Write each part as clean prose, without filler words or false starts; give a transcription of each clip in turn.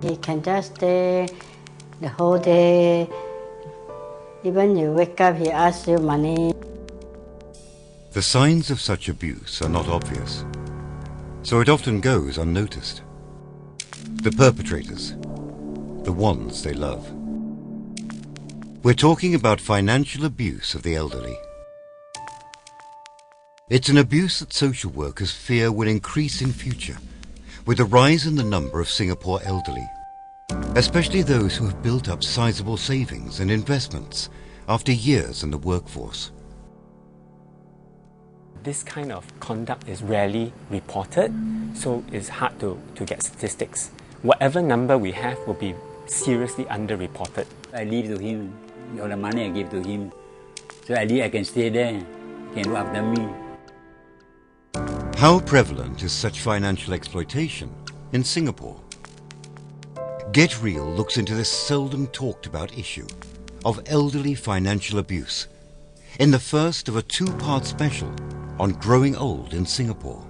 He can just stay the whole day. Even you wake up, he asks you money. The signs of such abuse are not obvious, so it often goes unnoticed. The perpetrators, the ones they love. We're talking about financial abuse of the elderly. It's an abuse that social workers fear will increase in future, with a rise in the number of Singapore elderly, especially those who have built up sizable savings and investments after years in the workforce. This kind of conduct is rarely reported, so it's hard to get statistics. Whatever number we have will be seriously underreported. I leave to him. All the money I give to him. So at least I can stay there. He can look after me. How prevalent is such financial exploitation in Singapore? Get Real looks into this seldom talked about issue of elderly financial abuse in the first of a two-part special on growing old in Singapore.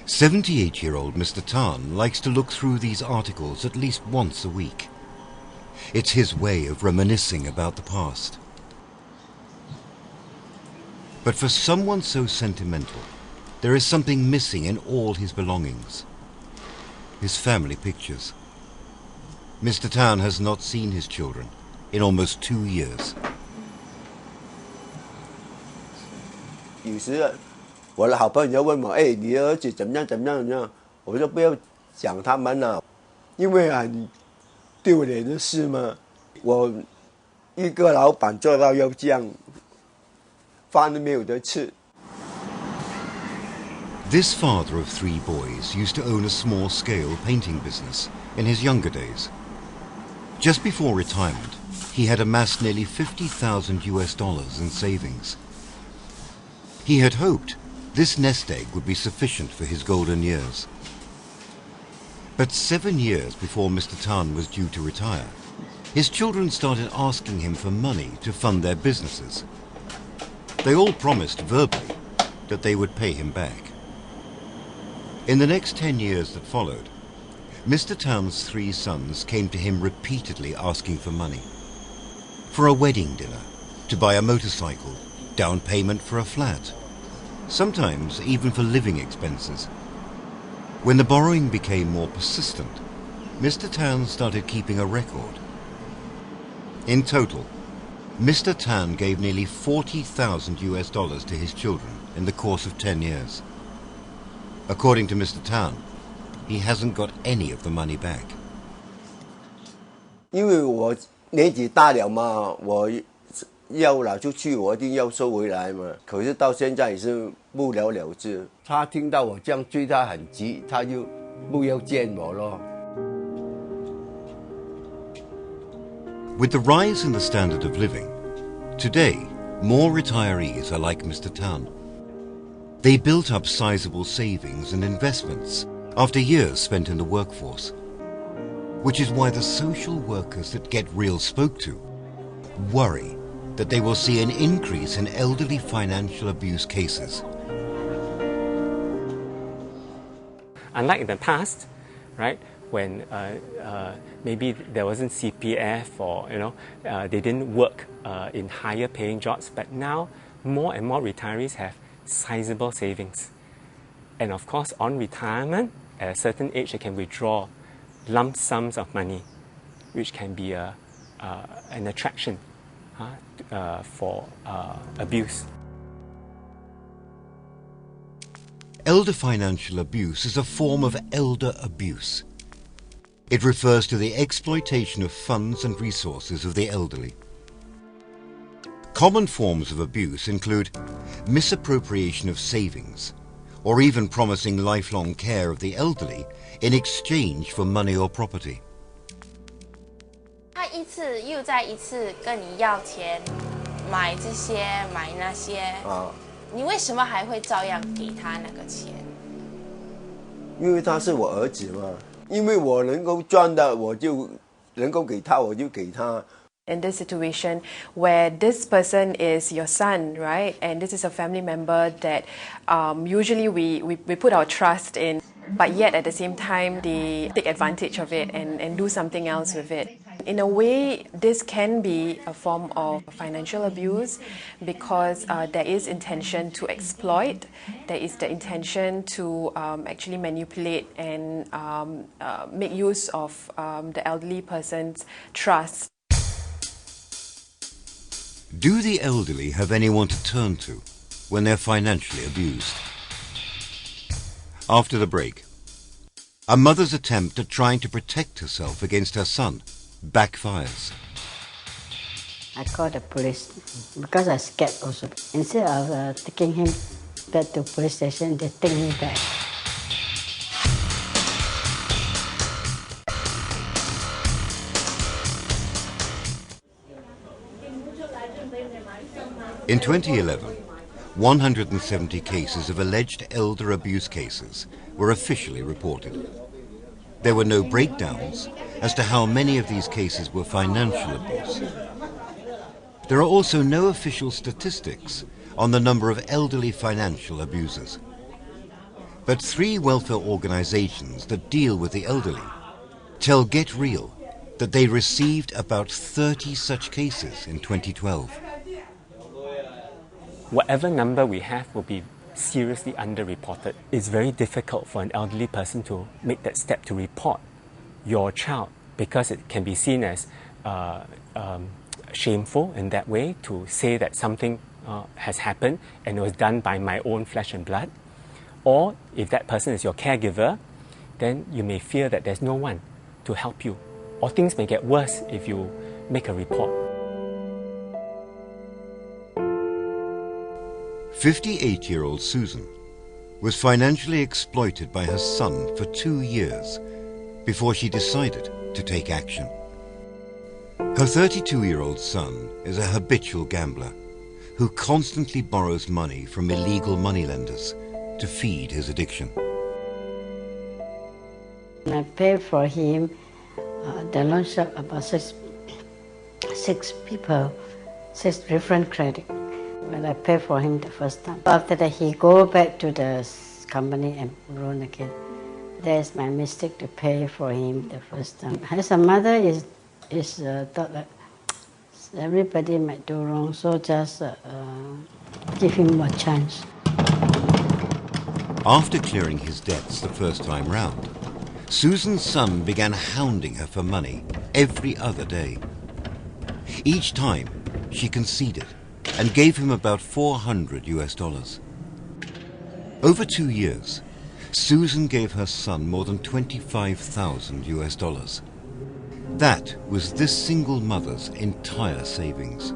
"78-year-old Mr. Tan likes to look through these articles at least once a week. It's his way of reminiscing about the past. But for someone so sentimental, there is something missing in all his belongings. His family pictures. Mr. Tan has not seen his children in almost 2 years. 有时我的好朋友问我，哎，你儿子怎么样怎么样怎么样？我说不要讲他们了，因为很丢脸的事嘛。我一个老板做到要这样，饭都没有得吃。 This father of 3 boys used to own a small-scale painting business in his younger days. Just before retirement, he had amassed nearly $50,000 in savings. He had hoped this nest egg would be sufficient for his golden years. But 7 years before Mr. Tan was due to retire, his children started asking him for money to fund their businesses. They all promised verbally that they would pay him back. In the next 10 years that followed, Mr. Tan's 3 sons came to him repeatedly asking for money. For a wedding dinner, to buy a motorcycle, down payment for a flat, sometimes even for living expenses. When the borrowing became more persistent, Mr. Tan started keeping a record. In total, Mr. Tan gave nearly $40,000 to his children in the course of 10 years. According to Mr. Tan, he hasn't got any of the money back. 因为我年纪大了嘛，我要拿出去，我一定要收回来嘛。可是到现在也是不了了之。他听到我这样对他很急，他就不要见我咯。 With the rise in the standard of living, today more retirees are like Mr. Tan. They built up sizable savings and investments after years spent in the workforce, which is why the social workers that Get Real spoke to worry that they will see an increase in elderly financial abuse cases. Unlike in the past, right, when maybe there wasn't CPF or they didn't work in higher paying jobs, but now more and more retirees have sizable savings. And of course, on retirement, at a certain age, they can withdraw lump sums of money, which can be an attraction for abuse. Elder financial abuse is a form of elder abuse. It refers to the exploitation of funds and resources of the elderly. Common forms of abuse include misappropriation of savings, or even promising lifelong care of the elderly in exchange for money or property. 他一次又再一次跟你要钱，买这些买那些，你为什么还会照样给他那个钱？因为他是我儿子嘛，因为我能够赚的，我就能够给他，我就给他。In this situation where this person is your son, right, and this is a family member that usually we put our trust in, but yet at the same time they take advantage of it and do something else with it. In a way, this can be a form of financial abuse because there is intention to exploit, there is the intention to actually manipulate and make use of the elderly person's trust. Do the elderly have anyone to turn to when they're financially abused? After the break, a mother's attempt at trying to protect herself against her son backfires. I called the police because I was scared also. Instead of taking him back to police station, they take me back. In 2011, 170 cases of alleged elder abuse cases were officially reported. There were no breakdowns as to how many of these cases were financial abuse. There are also no official statistics on the number of elderly financial abusers. But 3 welfare organizations that deal with the elderly tell Get Real that they received about 30 such cases in 2012. Whatever number we have will be seriously underreported. It's very difficult for an elderly person to make that step to report your child because it can be seen as shameful in that way to say that something has happened and it was done by my own flesh and blood. Or if that person is your caregiver, then you may fear that there's no one to help you. Or things may get worse if you make a report. 58-year-old Susan was financially exploited by her son for 2 years before she decided to take action. Her 32-year-old son is a habitual gambler who constantly borrows money from illegal moneylenders to feed his addiction. I paid for him the loan shop about six people, 6 different credit. When I paid for him the first time. After that, he go back to the company and loan again. That's my mistake to pay for him the first time. As a mother, is thought that everybody might do wrong, so just give him a chance. After clearing his debts the first time round, Susan's son began hounding her for money every other day. Each time, she conceded and gave him about $400. Over 2 years, Susan gave her son more than $25,000. That was this single mother's entire savings.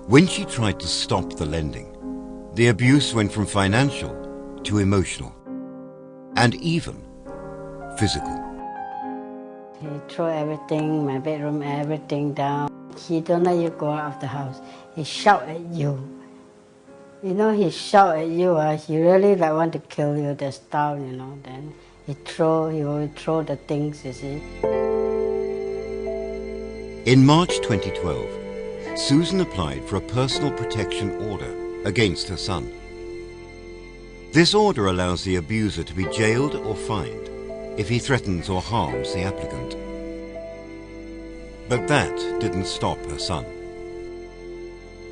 When she tried to stop the lending, the abuse went from financial to emotional, and even physical. He threw everything, my bedroom, everything down. He don't let you go out of the house. He shout at you. You know, he shout at you. He really like want to kill you. The style, you know. Then he will throw the things. You see. In March 2012, Susan applied for a personal protection order against her son. This order allows the abuser to be jailed or fined if he threatens or harms the applicant. But that didn't stop her son.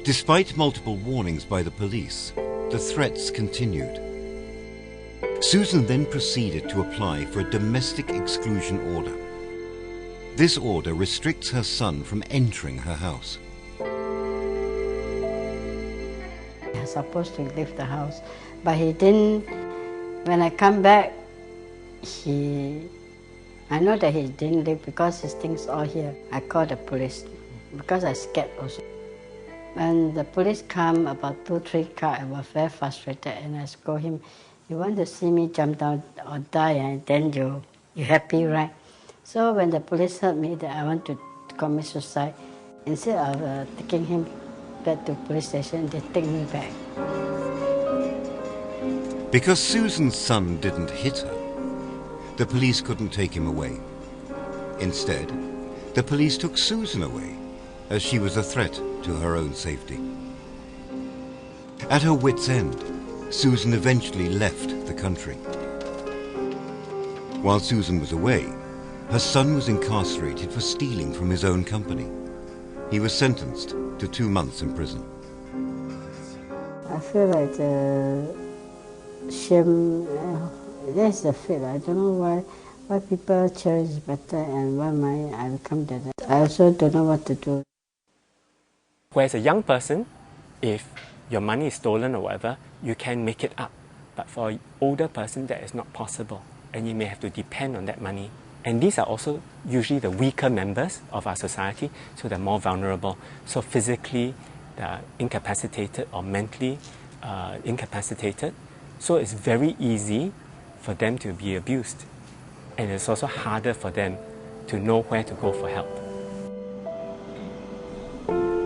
Despite multiple warnings by the police, the threats continued. Susan then proceeded to apply for a domestic exclusion order. This order restricts her son from entering her house. He was supposed to leave the house, but he didn't. When I come back, I know that he didn't leave because his things all here. I called the police because I was scared also. When the police come, about 2-3 cars, I was very frustrated, and I scold him, "You want to see me jump down or die, and then you happy, right?" So when the police heard me that I want to commit suicide, instead of taking him back to police station, they take me back. Because Susan's son didn't hit her, the police couldn't take him away. Instead, the police took Susan away, as she was a threat to her own safety. At her wit's end, Susan eventually left the country. While Susan was away, her son was incarcerated for stealing from his own company. He was sentenced to 2 months in prison. I feel like shame. That's the feel. I don't know why people cherish better and why I become that. I also don't know what to do. Whereas a young person, if your money is stolen or whatever, you can make it up. But for an older person, that is not possible, and you may have to depend on that money. And these are also usually the weaker members of our society, so they're more vulnerable. So physically, they're incapacitated or mentally incapacitated. So it's very easy for them to be abused. And it's also harder for them to know where to go for help.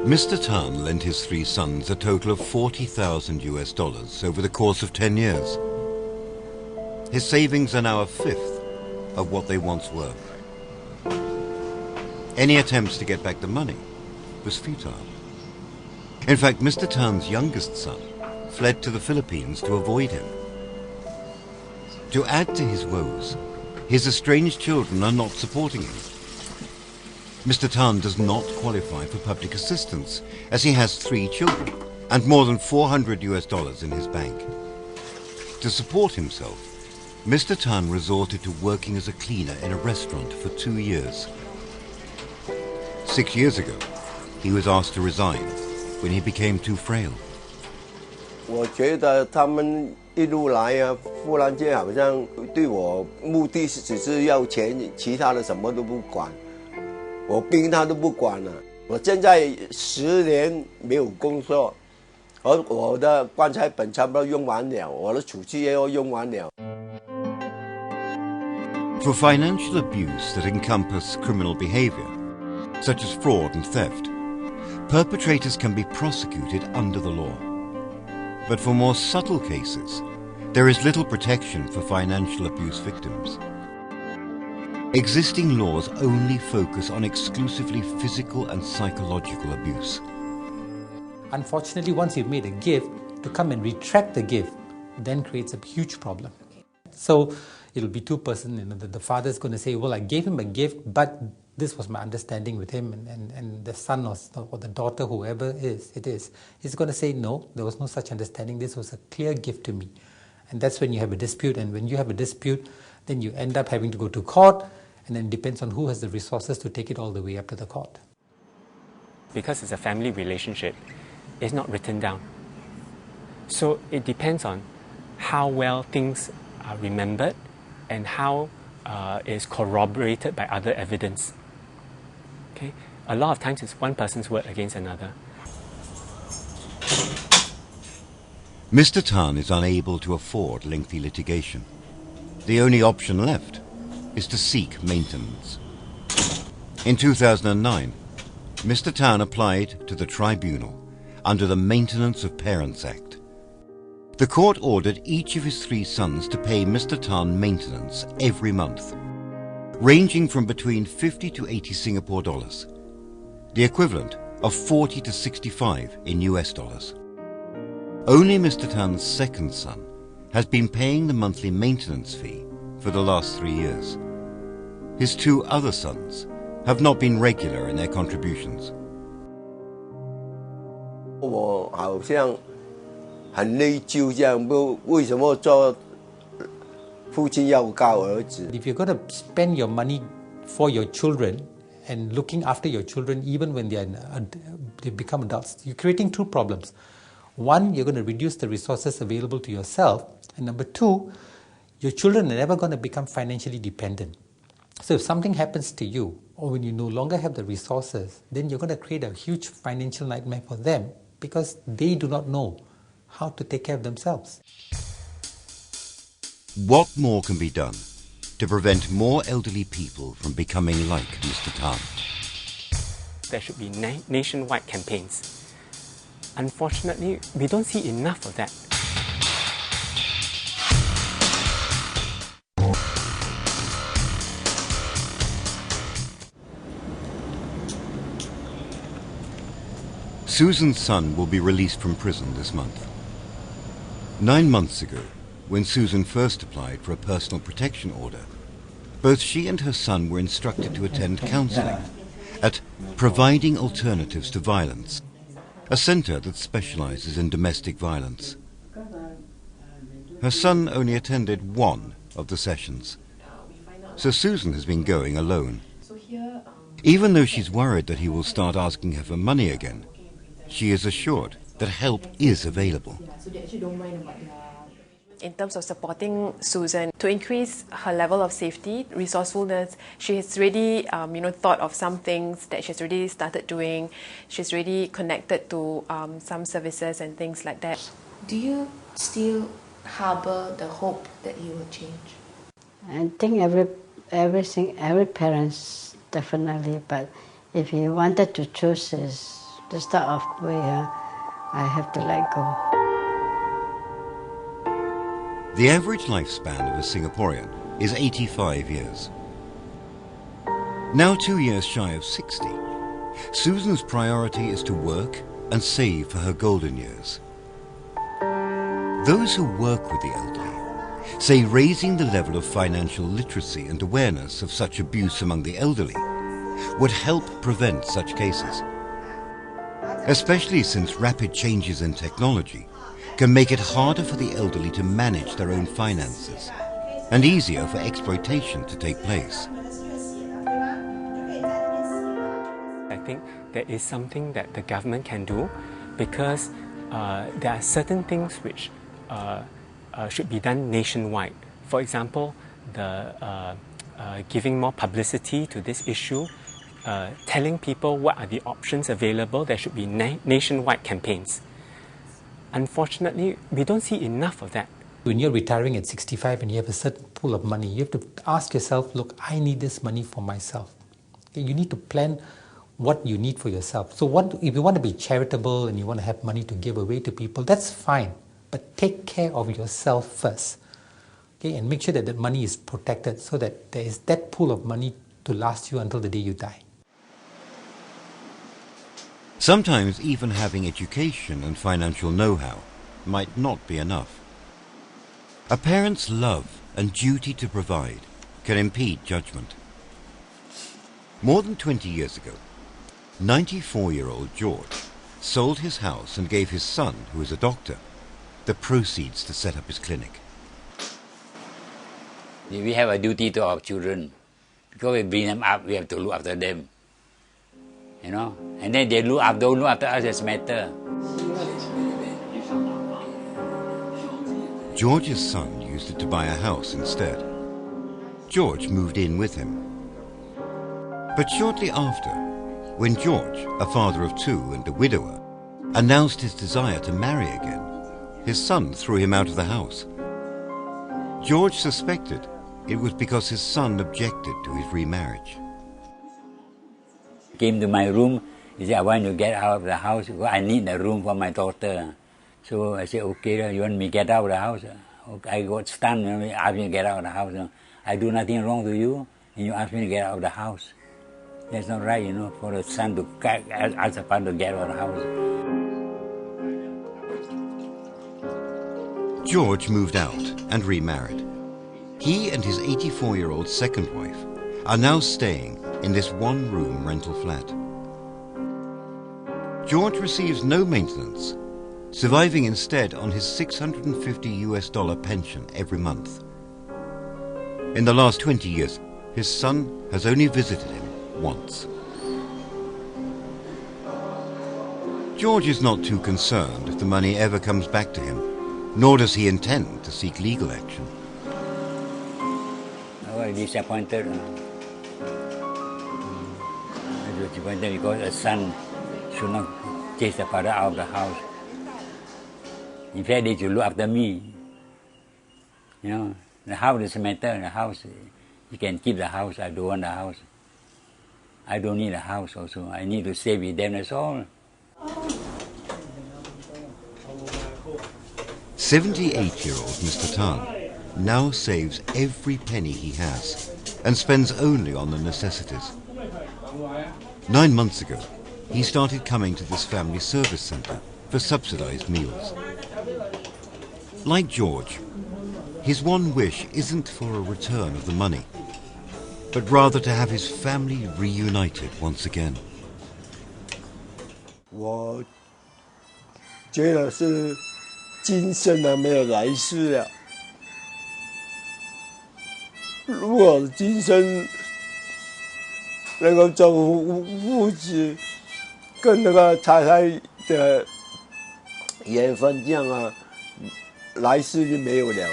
Mr. Tan lent his 3 sons a total of $40,000 over the course of 10 years. His savings are now a fifth of what they once were. Any attempts to get back the money was futile. In fact, Mr. Tan's youngest son fled to the Philippines to avoid him. To add to his woes, his estranged children are not supporting him. Mr. Tan does not qualify for public assistance as he has 3 children and more than $400 in his bank. To support himself, Mr. Tan resorted to working as a cleaner in a restaurant for 2 years. 6 years ago, he was asked to resign when he became too frail. 我觉得他们一路来啊，忽然间好像对我目的只是要钱，其他的什么都不管。我病他都不管了。我现在10年没有工作，而我的棺材本差不多用完了，我的储蓄也要用完了。For financial abuse that encompass criminal behavior, such as fraud and theft, perpetrators can be prosecuted under the law. But for more subtle cases, there is little protection for financial abuse victims. Existing laws only focus on exclusively physical and psychological abuse. Unfortunately, once you've made a gift, to come and retract the gift then creates a huge problem. So it'll be 2 persons, the father's going to say, well, I gave him a gift, but this was my understanding with him, and the son or the daughter, whoever it is, is going to say, no, there was no such understanding, this was a clear gift to me. And that's when you have a dispute, and when you have a dispute, then you end up having to go to court, and then it depends on who has the resources to take it all the way up to the court. Because it's a family relationship, it's not written down. So it depends on how well things are remembered and how is corroborated by other evidence. Okay? A lot of times it's one person's word against another. Mr. Tan is unable to afford lengthy litigation. The only option left is to seek maintenance. In 2009, Mr. Tan applied to the tribunal under the Maintenance of Parents Act. The court ordered each of his 3 sons to pay Mr. Tan maintenance every month, ranging from between 50 to 80 Singapore dollars, the equivalent of 40 to 65 in US dollars. Only Mr. Tan's second son has been paying the monthly maintenance fee for the last 3 years. His 2 other sons have not been regular in their contributions. 我好像很内疚这样，为什么做父亲要告儿子？ If you're going to spend your money for your children and looking after your children even when they become adults, you're creating 2 problems. One, you're going to reduce the resources available to yourself, and number 2, your children are never going to become financially dependent. So if something happens to you, or when you no longer have the resources, then you're going to create a huge financial nightmare for them because they do not know how to take care of themselves. What more can be done to prevent more elderly people from becoming like Mr. Tan? There should be nationwide campaigns. Unfortunately, we don't see enough of that. Susan's son will be released from prison this month. 9 months ago, when Susan first applied for a personal protection order, both she and her son were instructed to attend counselling at Providing Alternatives to Violence, a centre that specialises in domestic violence. Her son only attended one of the sessions, so Susan has been going alone. Even though she's worried that he will start asking her for money again, she is assured that help is available. In terms of supporting Susan to increase her level of safety, resourcefulness, she has already thought of some things that she's already started doing. She's already connected to some services and things like that. Do you still harbor the hope that he will change? I think every parents definitely, but if he wanted to choose the start of way, I have to let go. The average lifespan of a Singaporean is 85 years. Now 2 years shy of 60, Susan's priority is to work and save for her golden years. Those who work with the elderly say raising the level of financial literacy and awareness of such abuse among the elderly would help prevent such cases, especially since rapid changes in technology can make it harder for the elderly to manage their own finances and easier for exploitation to take place. I think there is something that the government can do, because there are certain things which should be done nationwide. For example, the giving more publicity to this issue, telling people what are the options available. There should be nationwide campaigns. Unfortunately, we don't see enough of that. When you're retiring at 65 and you have a certain pool of money, you have to ask yourself, look, I need this money for myself. Okay, you need to plan what you need for yourself. So if you want to be charitable and you want to have money to give away to people, that's fine. But take care of yourself first. Okay, and make sure that that money is protected so that there is that pool of money to last you until the day you die. Sometimes even having education and financial know-how might not be enough. A parent's love and duty to provide can impede judgment. More than 20 years ago, 94-year-old George sold his house and gave his son, who is a doctor, the proceeds to set up his clinic. We have a duty to our children. Because we bring them up, we have to look after them. And then they don't look after us as matter. George's son used it to buy a house instead. George moved in with him. But shortly after, when George, a father of two and a widower, announced his desire to marry again, his son threw him out of the house. George suspected it was because his son objected to his remarriage. Came to my room, he said, I want to get out of the house because I need a room for my daughter. So I said, okay, you want me to get out of the house? I got stunned when you asked me to get out of the house. I do nothing wrong to you, and you ask me to get out of the house. That's not right, for a son to ask a father to get out of the house. George moved out and remarried. He and his 84-year-old second wife are now staying in this one-room rental flat. George receives no maintenance, surviving instead on his $650 pension every month. In the last 20 years, his son has only visited him once. George is not too concerned if the money ever comes back to him, nor does he intend to seek legal action. I was disappointed. disappointed because a son should not chase the father out of the house. In fact, they should look after me. You know, the house doesn't matter. The house, you can keep the house. I don't want the house. I don't need a house also. I need to stay with them, that's all. 78-year-old Mr. Tan now saves every penny he has and spends only on the necessities. 9 months ago, he started coming to this family service centre for subsidised meals. Like George, his one wish isn't for a return of the money, but rather to have his family reunited once again. 我觉得是今生啊没有来世了。如果今生能够做父子，跟那个太太的缘分这样啊，来世就没有了。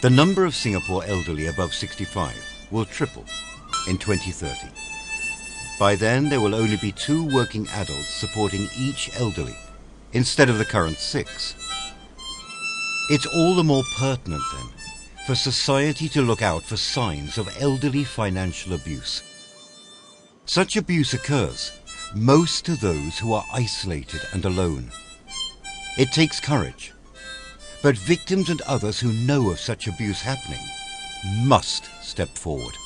The number of Singapore elderly above 65 will triple in 2030. By then, there will only be 2 working adults supporting each elderly, instead of the current 6. It's all the more pertinent, then, for society to look out for signs of elderly financial abuse. Such abuse occurs most to those who are isolated and alone. It takes courage. But victims and others who know of such abuse happening must step forward.